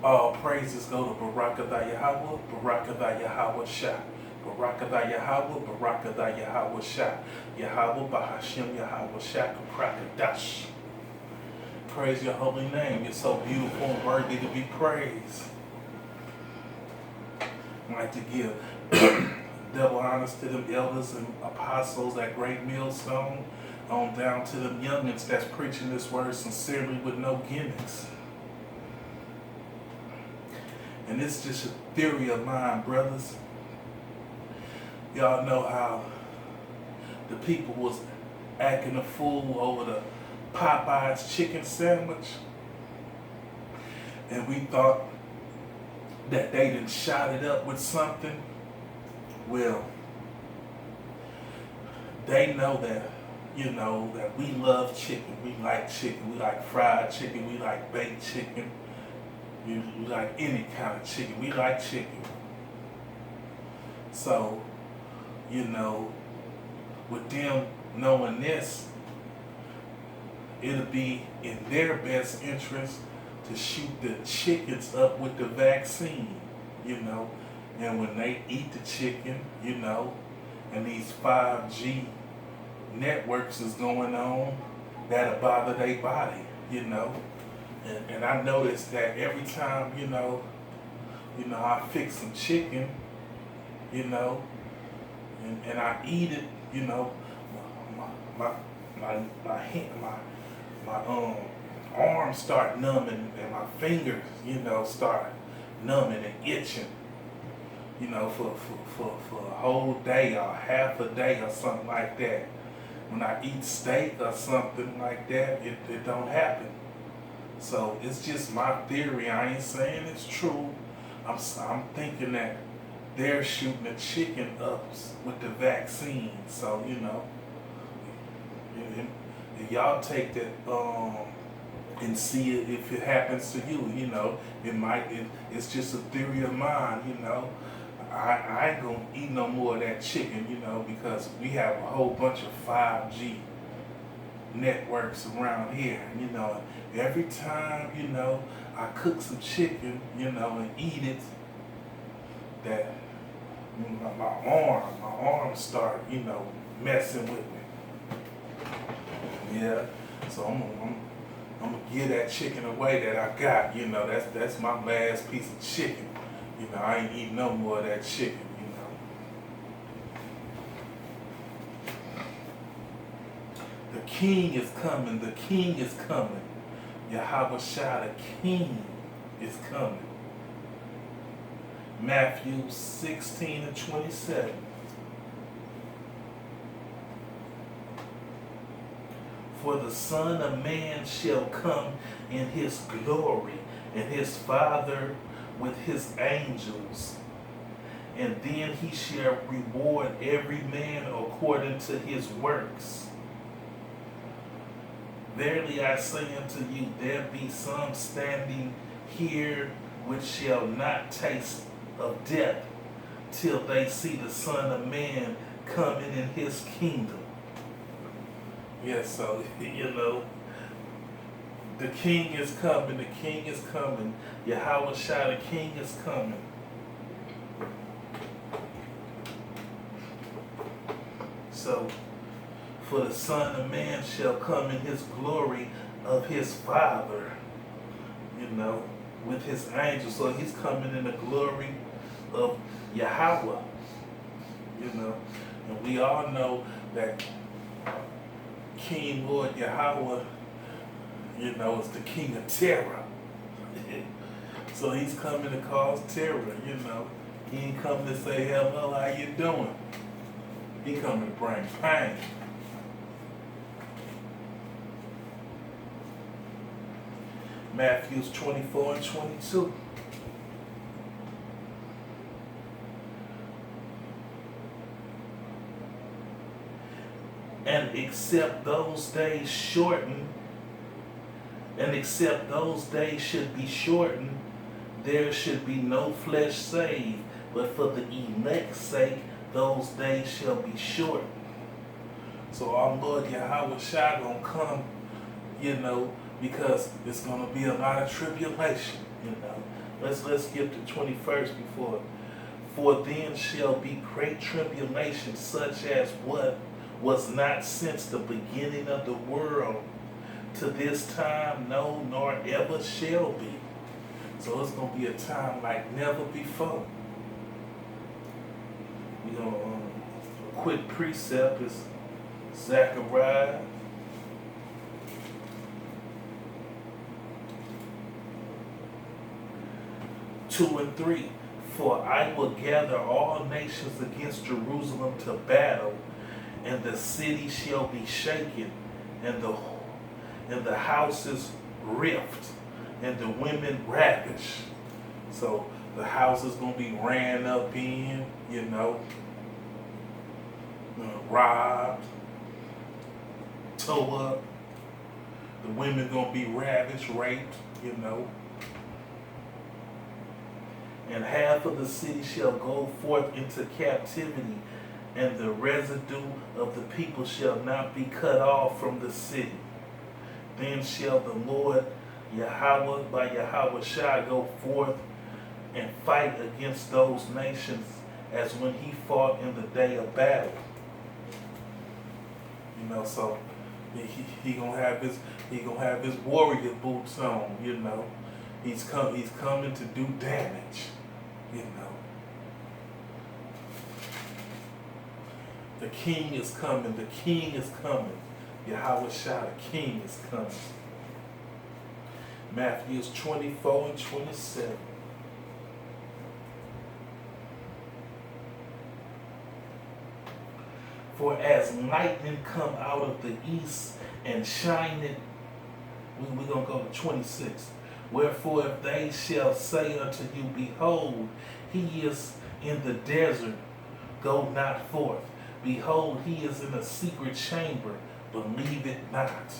All praises go to Barakatha Yahweh, Barakatha Yahweh Shah. Barakatha Yahweh, Barakatha Yahweh Shah. Yahweh Bahashim Yahweh Shah Kaprakadash. Praise your holy name. You're so beautiful and worthy to be praised. I'd like to give double honors to them elders and apostles at Great Millstone, on down to them youngins that's preaching this word sincerely with no gimmicks. And it's just a theory of mine, brothers. Y'all know how the people was acting a fool over the Popeye's chicken sandwich. And we thought that they done shot it up with something. Well, they know that, that we love chicken. We like chicken. We like fried chicken. We like baked chicken. We like any kind of chicken. We like chicken. So, with them knowing this, it'll be in their best interest to shoot the chickens up with the vaccine, And when they eat the chicken, and these 5G networks is going on, that'll bother their body, And I noticed that every time, I fix some chicken, and I eat it, my arms start numbing and my fingers, start numbing and itching, for a whole day or half a day or something like that. When I eat steak or something like that, it don't happen. So it's just my theory. I ain't saying it's true. I'm thinking that they're shooting the chicken up with the vaccine. So, if y'all take that and see it if it happens to you, it's just a theory of mine, I ain't gonna eat no more of that chicken, because we have a whole bunch of 5G networks around here, every time, I cook some chicken, and eat it, that my arms start, messing with me. Yeah, so I'm gonna give that chicken away that I got, that's my last piece of chicken. I ain't eating no more of that chicken, The king is coming, the king is coming. Yahweh Shah, the king is coming. Matthew 16:27. For the Son of Man shall come in his glory, and his Father with his angels. And then he shall reward every man according to his works. Verily I say unto you, there be some standing here which shall not taste of death till they see the Son of Man coming in his kingdom. Yes, so, the king is coming, the king is coming. Yahweh Shah, the king is coming. So, for the Son of Man shall come in his glory of his Father, with his angels. So he's coming in the glory of Yahweh, And we all know that King Lord Yahweh, is the king of terror. So he's coming to cause terror, He ain't coming to say, hello, how you doing? He coming to bring pain. Matthew 24:22. And except those days should be shortened, there should be no flesh saved, but for the elect's sake, those days shall be shortened. So our Lord Yahweh Shah gonna come, because it's gonna be a lot of tribulation, Let's skip to 21st before. For then shall be great tribulation, such as what was not since the beginning of the world to this time, no, nor ever shall be. So it's gonna be a time like never before. We're gonna quick precept is Zechariah 2 and 3. For I will gather all nations against Jerusalem to battle, and the city shall be shaken, and the houses rift, and the women ravished. So the house is gonna be ran up in, robbed, tore up. The women gonna be ravished, raped, And half of the city shall go forth into captivity, and the residue of the people shall not be cut off from the city. Then shall the Lord Yahweh by Yahweh Shai go forth and fight against those nations as when he fought in the day of battle. So he gonna have his warrior boots on. He's coming to do damage. The king is coming. The king is coming. Yahweh Shai, the king is coming. Matthew 24 and 27. For as lightning come out of the east and shineth, we're going to go to 26. Wherefore if they shall say unto you, behold, he is in the desert, go not forth. Behold, he is in a secret chamber, believe it not.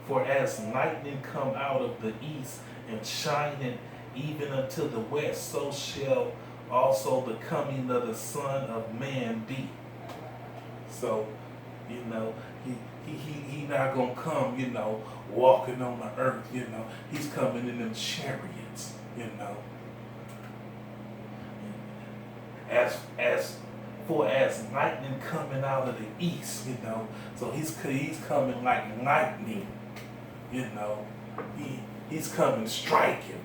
For as lightning come out of the east and shineth even unto the west, so shall also the coming of the Son of Man be. So, he not gonna come, walking on the earth, He's coming in them chariots, As lightning coming out of the east, So he's coming like lightning, He's coming striking,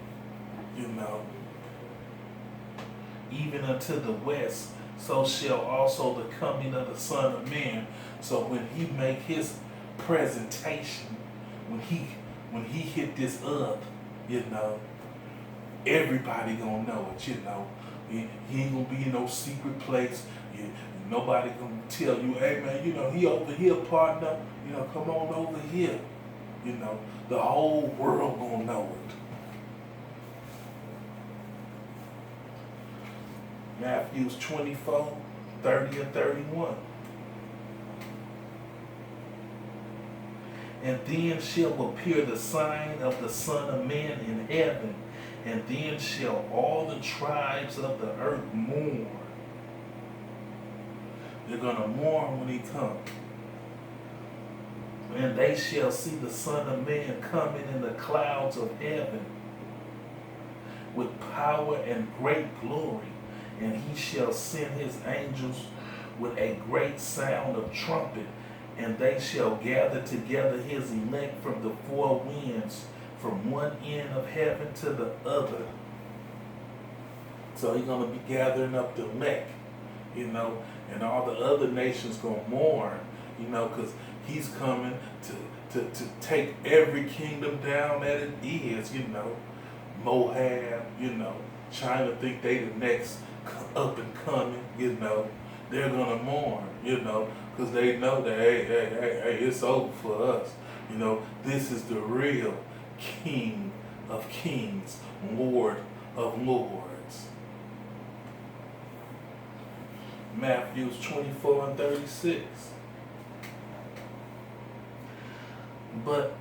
Even unto the west, so shall also the coming of the Son of Man. So when he make his presentation, when he hit this earth, everybody gonna know it, He ain't gonna be in no secret place. Nobody gonna tell you, hey man, he over here, partner. Come on over here. The whole world gonna know it. Matthew 24, 30 and 31. And then shall appear the sign of the Son of Man in heaven, and then shall all the tribes of the earth mourn. They're going to mourn when he comes. And they shall see the Son of Man coming in the clouds of heaven with power and great glory. And he shall send his angels with a great sound of trumpet, and they shall gather together his elect from the four winds, from one end of heaven to the other. So he's going to be gathering up the elect, and all the other nations going to mourn, because he's coming to take every kingdom down that it is, Moab, China think they the next up and coming, they're gonna mourn, because they know that hey, it's over for us. This is the real King of Kings, Lord of Lords. Matthew 24 and 36. But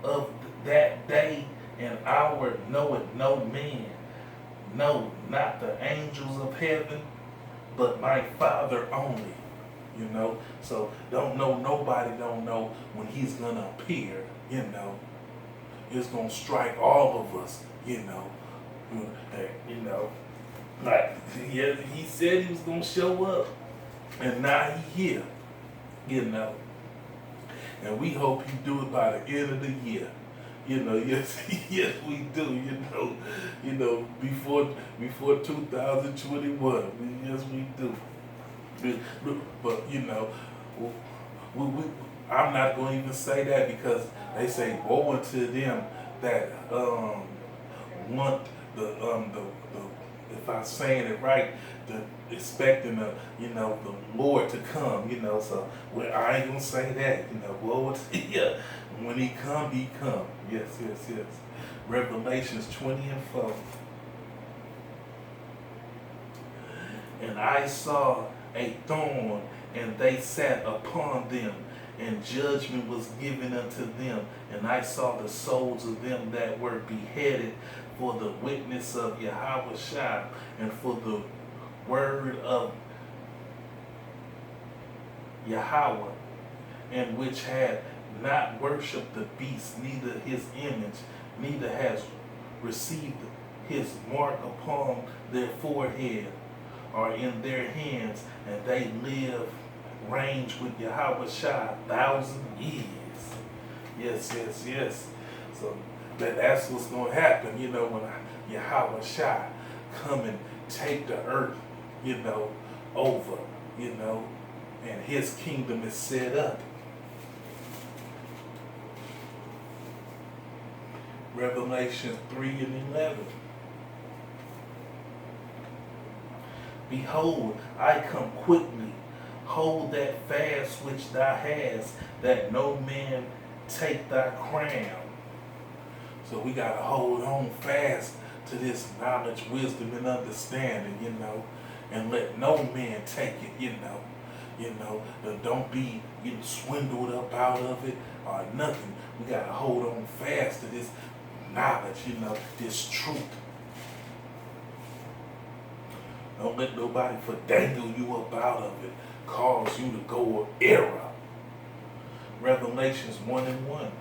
of that day and hour knoweth no man, no, not the angels of heaven, but my Father only. So nobody don't know when he's gonna appear, It's gonna strike all of us, You know, like, yeah, he said he was gonna show up, and now he here. You know, and we hope he do it by the end of the year. You know, yes, yes, we do. Before 2021, yes, we do. But we, I'm not going to even say that because they say woe unto them that want the if I'm saying it right, the expecting the Lord to come. So well, I ain't gonna say that. Woe to yeah, when he come, he come. Yes, yes, yes. Revelations 20:4. And I saw a thorn, and they sat upon them, and judgment was given unto them. And I saw the souls of them that were beheaded for the witness of Yahweh and for the word of Yahweh, and which had not worshipped the beast, neither his image, neither has received his mark upon their forehead or in their hands, and they live, range with Yahweh 1,000 years. Yes, yes, yes. So that's what's going to happen, when Yahweh come and take the earth, over, and his kingdom is set up. Revelation 3:11. Behold, I come quickly. Hold that fast which thou hast, that no man take thy crown. So we got to hold on fast to this knowledge, wisdom, and understanding, and let no man take it, don't be getting swindled up out of it or nothing. We got to hold on fast to this knowledge, this truth. Don't let nobody dangle you up out of it, cause you to go error. Revelations 1:1.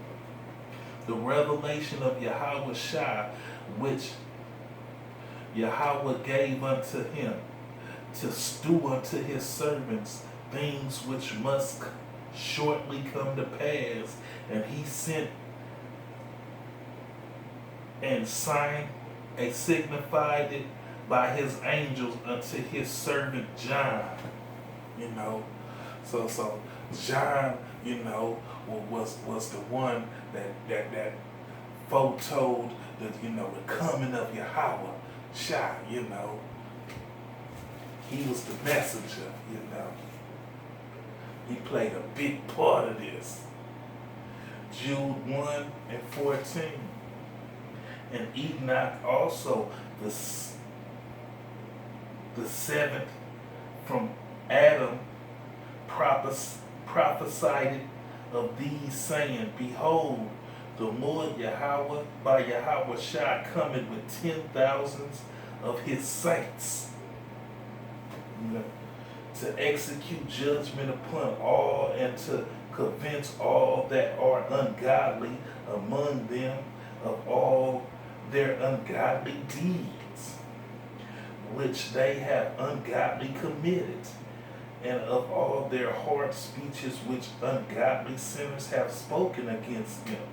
The revelation of Yahweh which Yahweh gave unto him to stew unto his servants things which must shortly come to pass. And he sent and signified it by his angels unto his servant John. So John, was the one that foretold the coming of Yahweh Shai. He was the messenger. He played a big part of this. Jude 1:14. And Enoch also, the seventh from Adam, prophesied of these, saying, Behold, the Lord Yahweh by Yahweh Shai cometh with 10,000s of his saints, to execute judgment upon all and to convince all that are ungodly among them of all their ungodly deeds, which they have ungodly committed, and of all their hard speeches which ungodly sinners have spoken against them.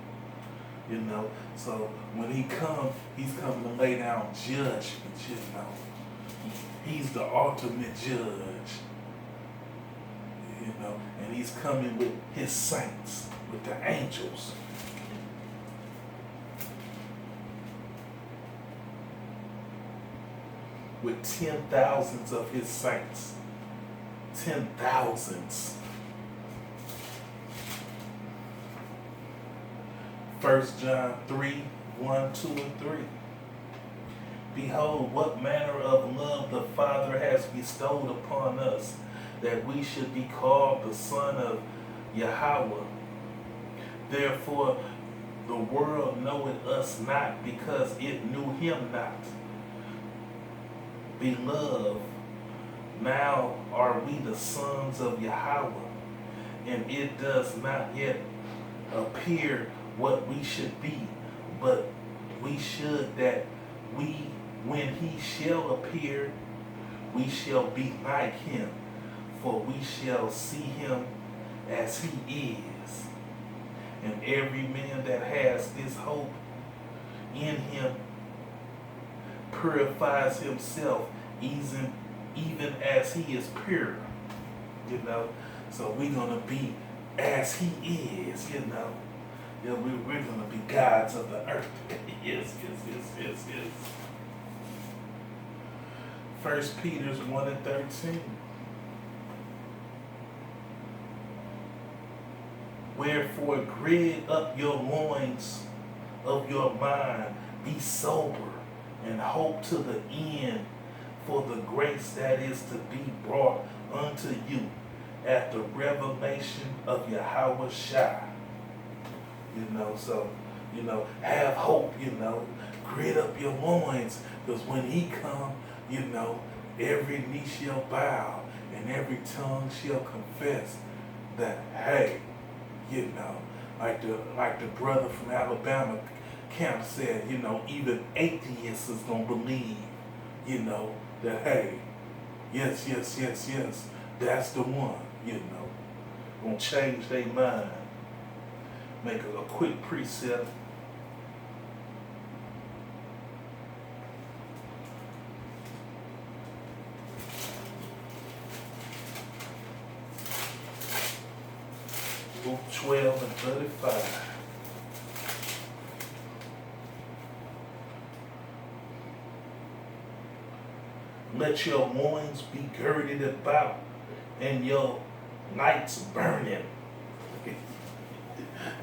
So when he comes, he's coming to lay down judgment, He's the ultimate judge, and he's coming with his saints, with the angels. With 10,000s of his saints. 10,000s. 1 John 3:1, 2, and 3. Behold, what manner of love the Father has bestowed upon us, that we should be called the Son of Yahweh. Therefore, the world knoweth us not, because it knew him not. Beloved, now are we the sons of Yahweh, and it does not yet appear what we should be, but we should that we When he shall appear, we shall be like him, for we shall see him as he is. And every man that has this hope in him purifies himself even as he is pure. You know, so we're gonna be as he is. You know, yeah, we're gonna be gods of the earth. Yes, yes, yes, yes, yes. 1 Peter 1:13. Wherefore gird up your loins of your mind, be sober, and hope to the end for the grace that is to be brought unto you at the revelation of Yahweh Shai. You know, so, you know, have hope, you know, gird up your loins, because when he come, you know, every knee shall bow and every tongue shall confess that, hey, you know, like the brother from Alabama camp said, you know, even atheists is gonna believe, you know, that hey, yes, yes, yes, yes, that's the one, you know. Gonna change their mind. Make a quick precept. Luke 12:35. Let your loins be girded about and your lights burning.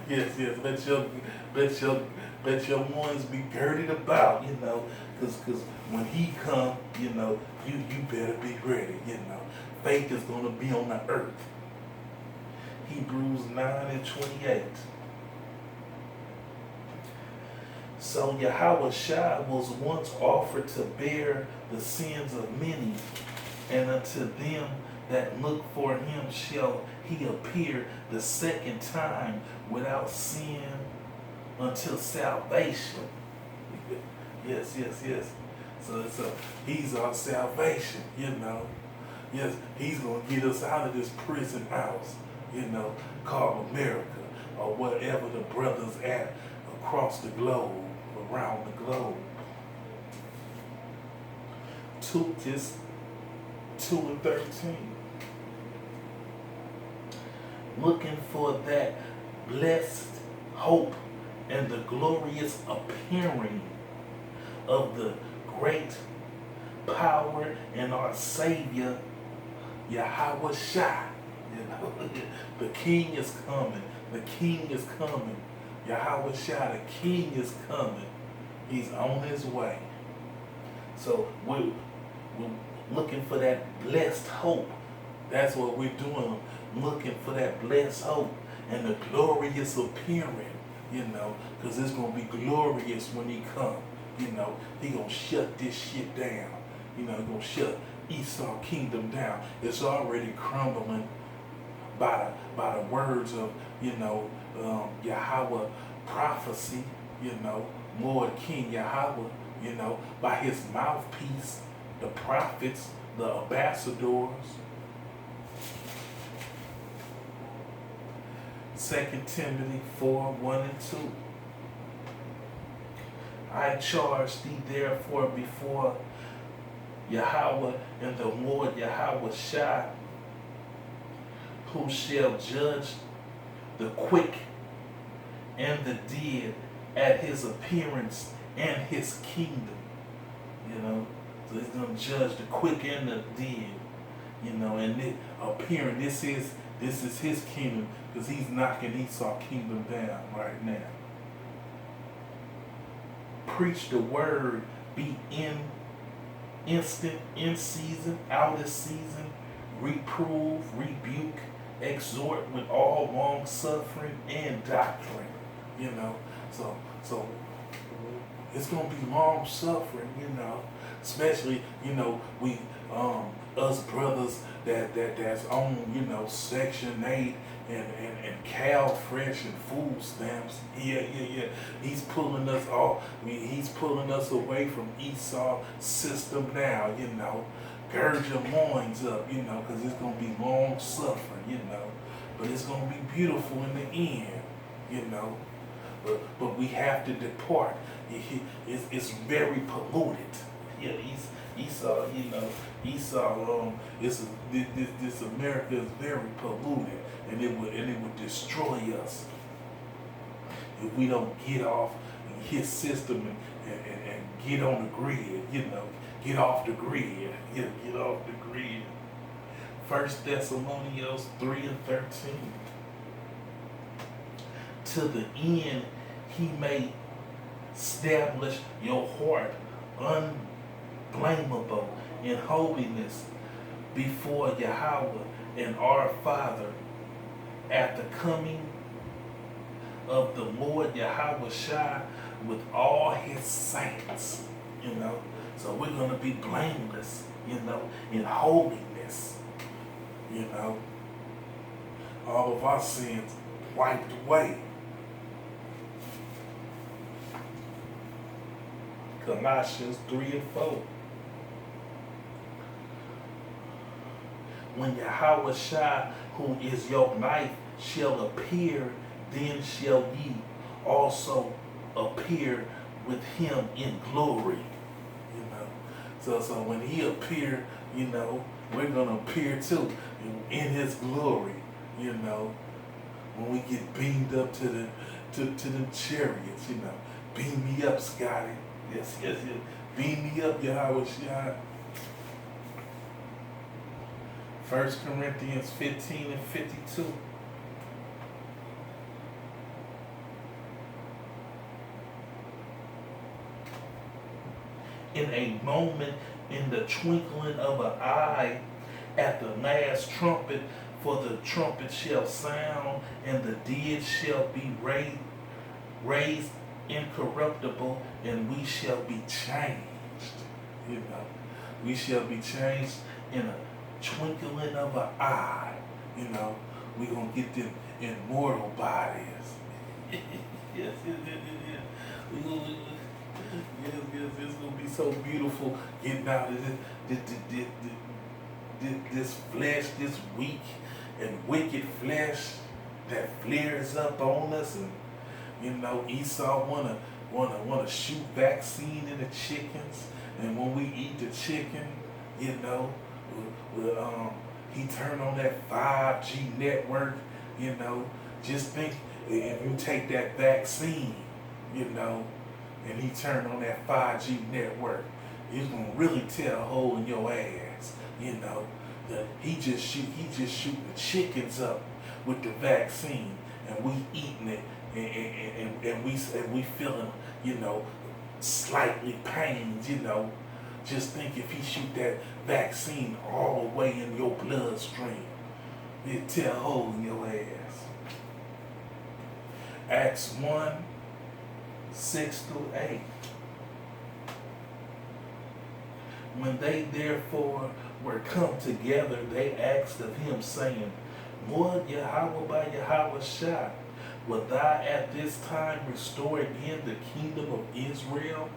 Yes, yes. Let your loins be girded about. You know, because when he come, you know, you better be ready. You know, faith is gonna be on the earth. Hebrews 9:28. So Yahweh Shai was once offered to bear the sins of many, and unto them that look for him shall he appear the second time without sin until salvation. Yes, yes, yes. So he's our salvation, you know. Yes, he's going to get us out of this prison house, you know, called America, or wherever the brothers at across the globe, around the globe. Just 2:13. Looking for that blessed hope and the glorious appearing of the great power in our Savior, Yahweh Shai. You know, the King is coming. The King is coming. Yahweh Shai, the King is coming. He's on his way. So we're looking for that blessed hope. That's what we're doing. Looking for that blessed hope and the glorious appearing. You know, because it's going to be glorious when he comes. You know, he going to shut this shit down. You know, he's going to shut Esau kingdom down. It's already crumbling by the words of, you know, Yahweh prophecy, you know, Lord King Yahweh, you know, by his mouthpiece, the prophets, the ambassadors. 2 Timothy 4:1-2. I charge thee therefore before Yahweh and the Lord Yahweh Shai, who shall judge the quick and the dead at his appearance and his kingdom. You know, so he's going to judge the quick and the dead. You know, and it appearing, this is his kingdom, because he's knocking Esau's kingdom down right now. Preach the word, be instant, in season, out of season, reprove, rebuke, exhort with all long suffering and doctrine. You know, so it's gonna be long suffering, you know, especially, you know, we us brothers that's on, you know, Section 8 and cow fresh and food stamps. Yeah. He's pulling us off. He's pulling us away from Esau's system now, you know. Gird your loins up, you know, because it's going to be long suffering, you know. But it's going to be beautiful in the end, you know. But we have to depart. It's very polluted. Yeah, Esau, you know, Esau, this America is very polluted, and it would destroy us if we don't get off his system and get on the grid, you know, get off the grid, get off the grid. 1 Thessalonians 3:13. To the end he may establish your heart unblameable in holiness before Yahweh and our Father at the coming of the Lord Yahweh Shai with all his saints, you know. So we're going to be blameless, you know, in holiness, you know. All of our sins wiped away. Colossians 3:4. When Yahweh Shai, who is your life, shall appear, then shall ye also appear with him in glory. You know. So when he appear, you know, we're gonna appear too in his glory, you know. When we get beamed up to the chariots, you know. Beam me up, Scotty. Yes. Beam me up, Yahweh Shai. 1 Corinthians 15:52. In a moment, in the twinkling of an eye, at the last trumpet, for the trumpet shall sound, and the dead shall be raised incorruptible, and we shall be changed. You know, we shall be changed in a twinkling of an eye. You know, we're gonna get them immortal bodies. Yes. It's gonna be so beautiful getting out of this flesh, this weak and wicked flesh that flares up on us. And you know, Esau wanna shoot vaccine in the chickens, and when we eat the chicken, you know, he turned on that 5G network. You know, just think if you take that vaccine, you know, and he turned on that 5G network, he's gonna really tear a hole in your ass. You know, he just shooting the chickens up with the vaccine, and we eating it. And we feeling, you know, slightly pained, you know. Just think if he shoot that vaccine all the way in your bloodstream, it'd tear a hole in your ass. Acts 1:6-8. When they therefore were come together, they asked of him, saying, Lord Yahweh by Yahweh Shai, will thou at this time restore again the kingdom of Israel? ?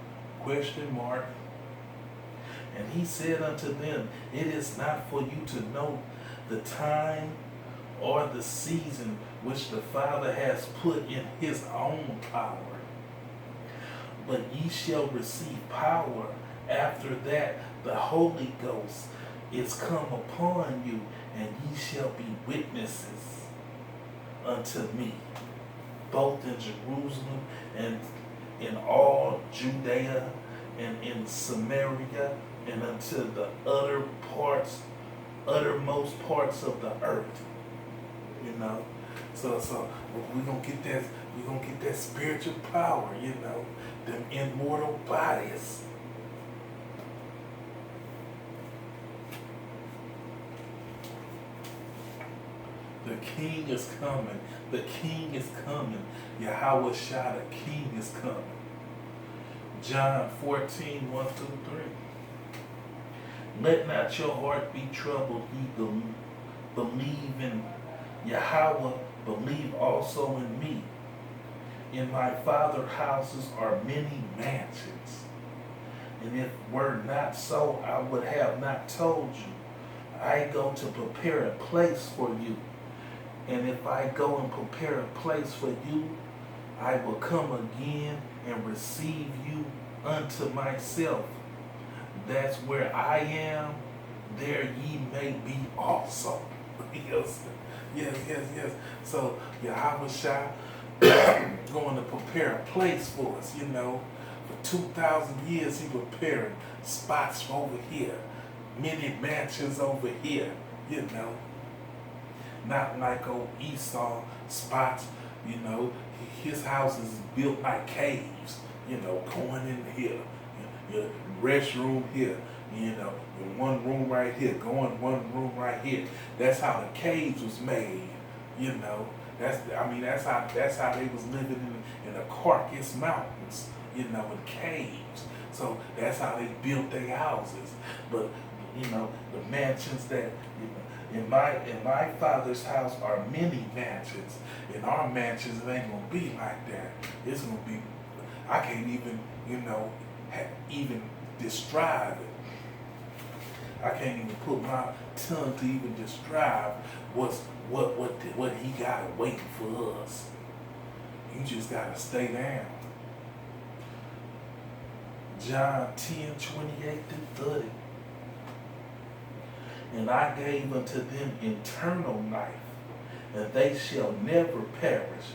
And he said unto them, it is not for you to know the time or the season which the Father has put in his own power. But ye shall receive power after that the Holy Ghost is come upon you, and ye shall be witnesses unto me, both in Jerusalem and in all Judea and in Samaria and unto the uttermost parts of the earth. You know, so we're gonna get that spiritual power. You know, them immortal bodies. The King is coming. The King is coming. Yahweh Shai, the King is coming. John 14:1-3. Let not your heart be troubled. Ye believe in Yahweh, believe also in me. In my Father's houses are many mansions. And if were not so, I would have not told you. I go to prepare a place for you. And if I go and prepare a place for you, I will come again and receive you unto myself. That's where I am, there ye may be also. Yes, yes, yes, yes. So Yahweh Shai going to prepare a place for us, you know. For 2,000 years he preparing spots over here, many mansions over here, you know. Not like old Esau spots, you know. His house is built like caves, you know, going in here, your restroom here, you know, one room right here, going one room right here. That's how the caves was made, you know. That's how they was living in the Caucasus Mountains, you know, in caves. So that's how they built their houses. But you know, the mansions that, you know, in my Father's house are many mansions. In our mansions, it ain't gonna be like that. It's gonna be, I can't even, you know, even describe it. I can't even put my tongue to even describe what he got waiting for us. You just gotta stay down. John 10:28-30. And I gave unto them eternal life, and they shall never perish,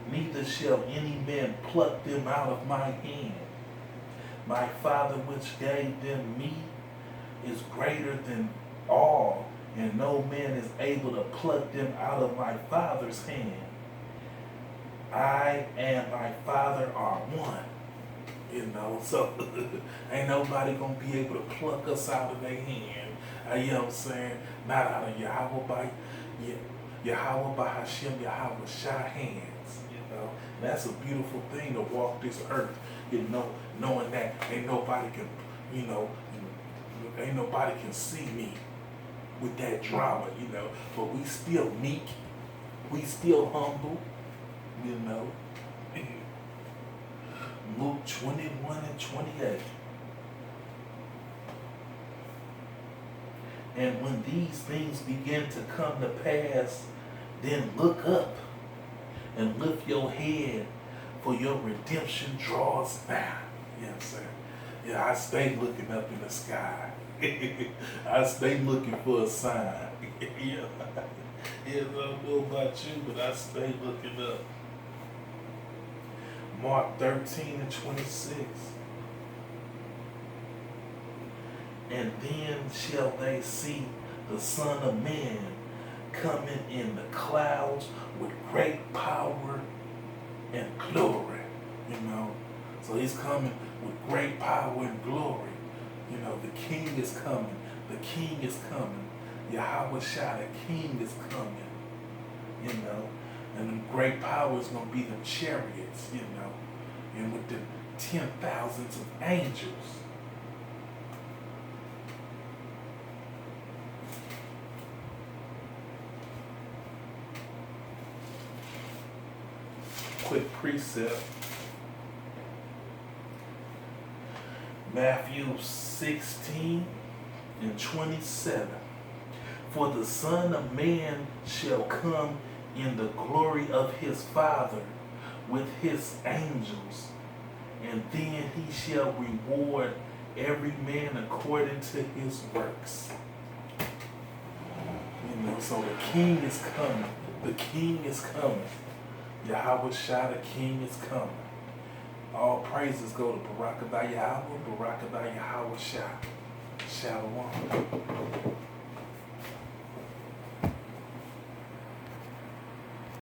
neither shall any man pluck them out of my hand. My Father which gave them me is greater than all, and no man is able to pluck them out of my Father's hand. I and my Father are one. You know, so ain't nobody gonna be able to pluck us out of their hand. You know what I'm saying? Not out of Yahweh by Hashem, Yahweh Shai hands. You know, and that's a beautiful thing to walk this earth. You know, knowing that ain't nobody can, you know, ain't nobody can see me with that drama. You know, but we still meek, we still humble. You know. Luke 21:28. And when these things begin to come to pass, then look up and lift your head, for your redemption draws nigh. You know what I'm saying? Yeah, I stay looking up in the sky. I stay looking for a sign. Yeah, I don't know about you, but I stay looking up. Mark 13:26. And then shall they see the Son of Man coming in the clouds with great power and glory. You know, so he's coming with great power and glory. You know, the King is coming. The King is coming. Yahweh Shai, the King is coming. You know. And the great power is going to be the chariots, you know, and with the 10,000s of angels. Quick precept. Matthew 16:27. For the Son of Man shall come in the glory of his Father with his angels, and then he shall reward every man according to his works. You know, so the King is coming. The King is coming. Yahweh Shai, the King is coming. All praises go to Barak Abba Yahweh, Barak Abba Yahweh Shai. Shalom.